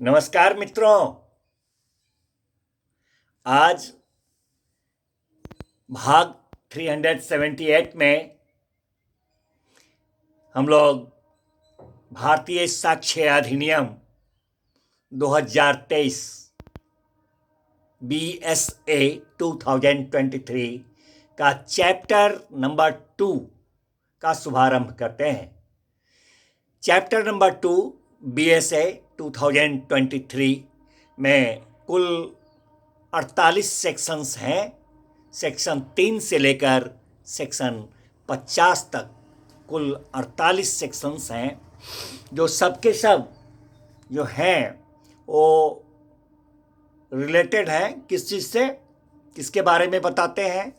नमस्कार मित्रों। आज भाग 378 में हम लोग भारतीय साक्ष्य अधिनियम 2023 BSA 2023 का चैप्टर नंबर 2 का शुभारंभ करते हैं। चैप्टर नंबर 2 BSA 2023 में कुल 48 सेक्शंस हैं। सेक्शन 3 से लेकर सेक्शन 50 तक कुल 48 सेक्शंस हैं, जो सबके सब जो हैं वो रिलेटेड हैं। किस चीज़ से, किसके बारे में बताते हैं?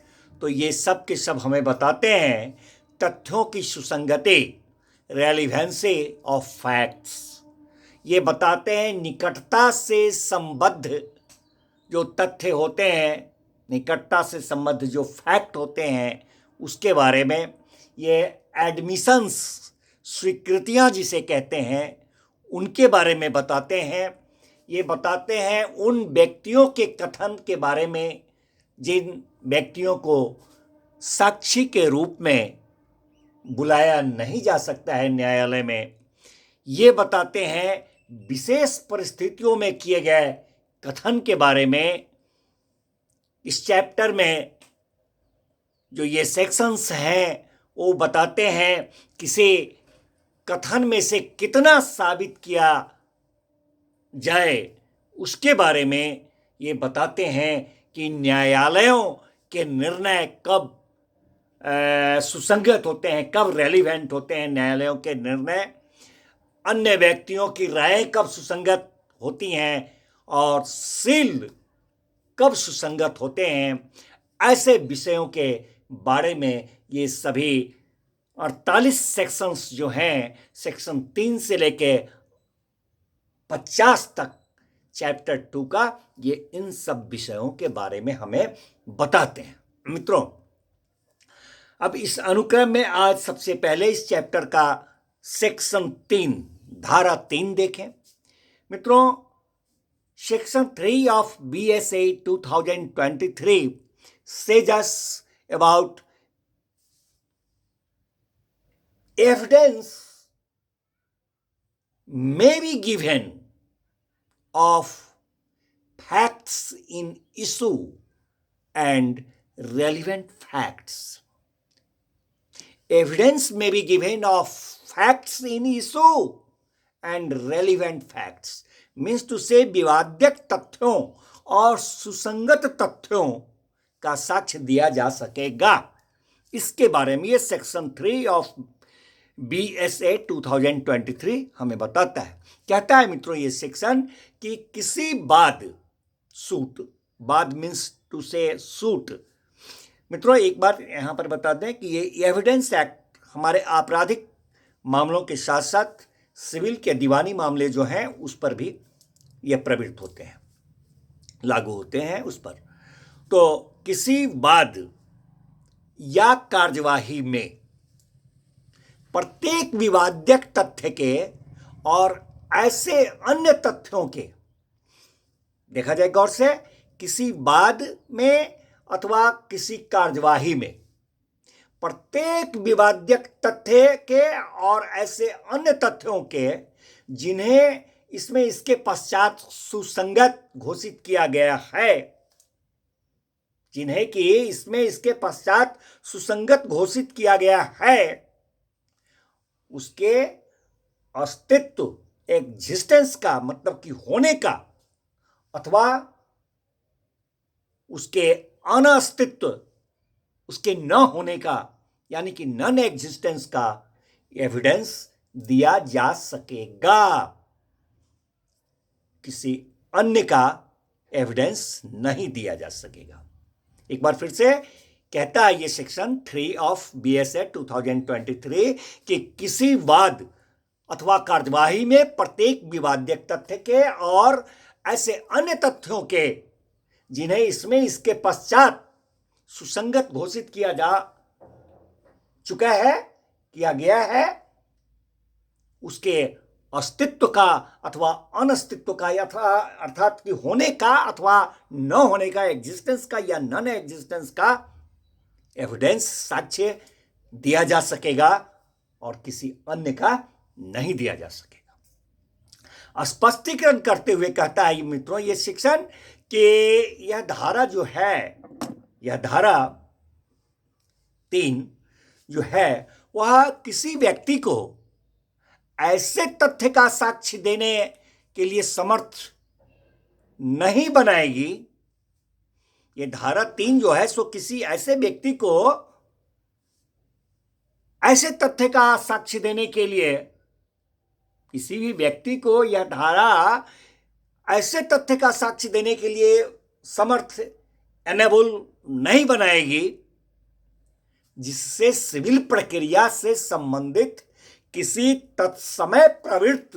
तो ये सब के सब हमें बताते हैं तथ्यों की सुसंगति, रेलिवेंसी ऑफ फैक्ट्स। ये बताते हैं निकटता से संबद्ध जो तथ्य होते हैं, निकटता से संबद्ध जो फैक्ट होते हैं, उसके बारे में। ये एडमिशंस, स्वीकृतियां जिसे कहते हैं, उनके बारे में बताते हैं। ये बताते हैं उन व्यक्तियों के कथन के बारे में जिन व्यक्तियों को साक्षी के रूप में बुलाया नहीं जा सकता है न्यायालय में। ये बताते हैं विशेष परिस्थितियों में किए गए कथन के बारे में। इस चैप्टर में जो ये सेक्शंस हैं वो बताते हैं किसी कथन में से कितना साबित किया जाए, उसके बारे में ये बताते हैं कि न्यायालयों के निर्णय कब सुसंगत होते हैं, कब रेलिवेंट होते हैं न्यायालयों के निर्णय, अन्य व्यक्तियों की राय कब सुसंगत होती हैं और सील कब सुसंगत होते हैं। ऐसे विषयों के बारे में ये सभी 48 सेक्शंस जो हैं, सेक्शन 3 से लेके 50 तक चैप्टर 2 का, ये इन सब विषयों के बारे में हमें बताते हैं। मित्रों, अब इस अनुक्रम में आज सबसे पहले इस चैप्टर का सेक्शन 3, धारा 3 देखें। मित्रों, section 3 of BSA 2023 says us about evidence may be given of facts in issue and relevant facts. Evidence may be given of facts in issue and relevant facts. Means to say विवाद्यक तथ्यों और सुसंगत तथ्यों का साक्ष्य दिया जा सकेगा। इसके बारे में ये सेक्शन 3 ऑफ BSA 2023 हमें बताता है। कहता है मित्रों ये सेक्शन कि किसी वाद, सूट, वाद मीन्स टू से सूट। मित्रों एक बार यहां पर बता दें कि ये एविडेंस एक्ट हमारे आपराधिक मामलों के साथ साथ सिविल के दीवानी मामले जो हैं उस पर भी ये प्रवृत्त होते हैं, लागू होते हैं उस पर। तो किसी वाद या कार्यवाही में प्रत्येक विवाद्यक तथ्य के और ऐसे अन्य तथ्यों के, देखा जाए गौर से, किसी वाद में अथवा किसी कार्यवाही में प्रत्येक विवाद्यक तथ्य के और ऐसे अन्य तथ्यों के जिन्हें इसमें इसके पश्चात सुसंगत घोषित किया गया है, जिन्हें कि इसमें इसके पश्चात सुसंगत घोषित किया गया है, उसके अस्तित्व, एग्जिस्टेंस का मतलब कि होने का, अथवा उसके अनअस्तित्व, उसके न होने का, यानी कि नॉन एग्जिस्टेंस का एविडेंस दिया जा सकेगा। किसी अन्य का एविडेंस नहीं दिया जा सकेगा। एक बार फिर से कहता है ये सेक्शन 3 ऑफ BSA 2023 कि किसी वाद अथवा कार्यवाही में प्रत्येक विवाद्यक तथ्य के और ऐसे अन्य तथ्यों के जिन्हें इसमें इसके पश्चात सुसंगत घोषित किया जा चुका है, किया गया है, उसके अस्तित्व का अथवा अनस्तित्व का, अर्थात कि होने का अथवा न होने का, एग्जिस्टेंस का या नॉन एग्जिस्टेंस का एविडेंस, साक्ष्य दिया जा सकेगा और किसी अन्य का नहीं दिया जा सकेगा। स्पष्टीकरण करते हुए कहता है मित्रों ये शिक्षण कि यह धारा जो है, यह धारा 3 जो है वह किसी व्यक्ति को ऐसे तथ्य का साक्ष्य देने के लिए समर्थ नहीं बनाएगी। ये धारा 3 जो है सो किसी ऐसे व्यक्ति को ऐसे तथ्य का साक्ष्य देने के लिए, किसी भी व्यक्ति को यह धारा ऐसे तथ्य का साक्ष्य देने के लिए समर्थ, एनेबल नहीं बनाएगी जिससे सिविल प्रक्रिया से संबंधित किसी तत्समय प्रवृत्त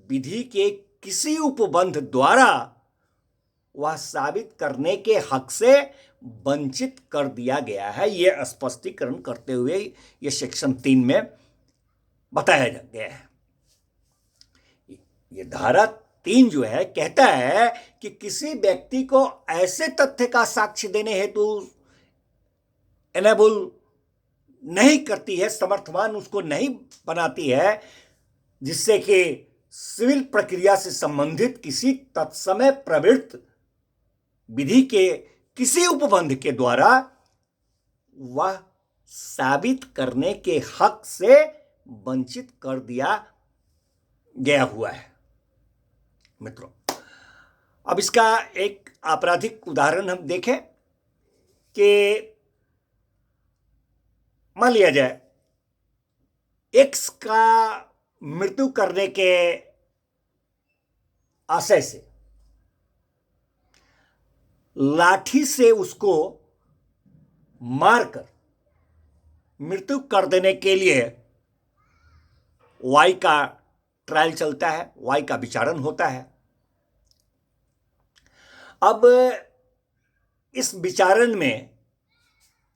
विधि के किसी उपबंध द्वारा वह साबित करने के हक से वंचित कर दिया गया है। यह स्पष्टीकरण करते हुए यह सेक्शन 3 में बताया गया है। यह धारा 3 जो है कहता है कि किसी व्यक्ति को ऐसे तथ्य का साक्ष्य देने हेतु एनेबल नहीं करती है, समर्थवान उसको नहीं बनाती है जिससे कि सिविल प्रक्रिया से संबंधित किसी तत्समय प्रवृत्त विधि के किसी उपबंध के द्वारा वह साबित करने के हक से वंचित कर दिया गया हुआ है। मित्रों, अब इसका एक आपराधिक उदाहरण हम देखें कि मान लिया जाए एक्स का मृत्यु करने के आशय से लाठी से उसको मारकर मृत्यु कर देने के लिए वाई का ट्रायल चलता है, वाई का विचारण होता है। अब इस विचारण में,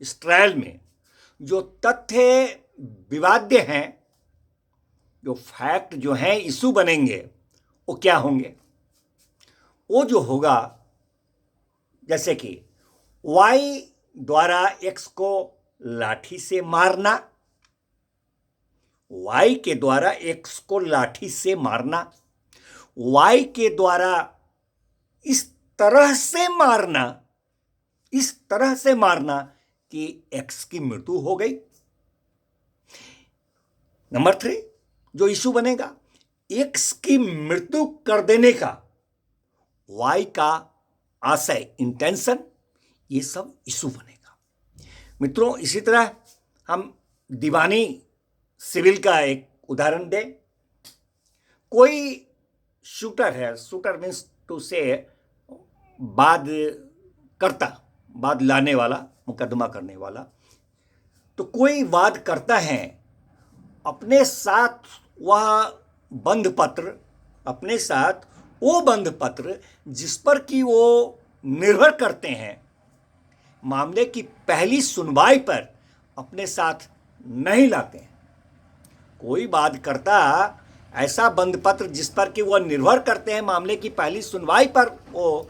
इस ट्रायल में जो तथ्य विवाद्य हैं, जो फैक्ट जो हैं इशू बनेंगे, वो क्या होंगे? वो जो होगा जैसे कि वाई द्वारा एक्स को लाठी से मारना, वाई के द्वारा एक्स को लाठी से मारना, वाई के द्वारा इस तरह से मारना, इस तरह से मारना कि एक्स की मृत्यु हो गई। नंबर 3 जो इशू बनेगा, एक्स की मृत्यु कर देने का वाई का आशय, इंटेंशन, ये सब इशू बनेगा। मित्रों, इसी तरह हम दीवानी सिविल का एक उदाहरण दें। कोई शूटर है, शूटर मीन्स टू से वाद करता, वाद लाने वाला, मुकदमा करने वाला। तो कोई वाद करता है, अपने साथ वह बंध पत्र, अपने साथ वो बंध पत्र जिस पर कि वो निर्भर करते हैं मामले की पहली सुनवाई पर, अपने साथ नहीं लाते हैं। कोई वाद करता ऐसा बंध पत्र जिस पर कि वह निर्भर करते हैं मामले की पहली सुनवाई पर, वो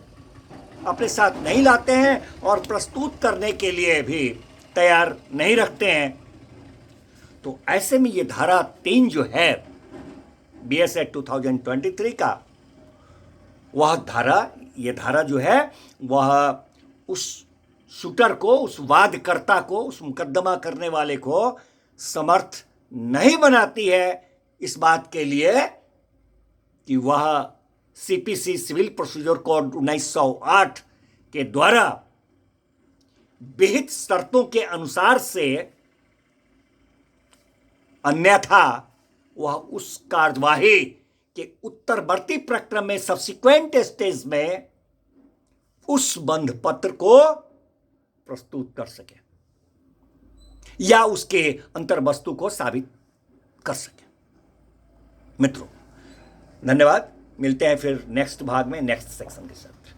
अपने साथ नहीं लाते हैं और प्रस्तुत करने के लिए भी तैयार नहीं रखते हैं। तो ऐसे में ये धारा 3 जो है BS Act 2023 का, वह धारा, ये धारा जो है वह उस शूटर को, उस वादकर्ता को, उस मुकदमा करने वाले को समर्थ नहीं बनाती है इस बात के लिए कि वह CPC सिविल प्रोसीजर कोड 1908 के द्वारा विहित शर्तों के अनुसार से, अन्यथा वह उस कार्यवाही के उत्तरवर्ती प्रक्रम में, सब्सिक्वेंट स्टेज में उस बंध पत्र को प्रस्तुत कर सके या उसके अंतर्वस्तु को साबित कर सके। मित्रों, धन्यवाद। मिलते हैं फिर नेक्स्ट भाग में, नेक्स्ट सेक्शन के साथ।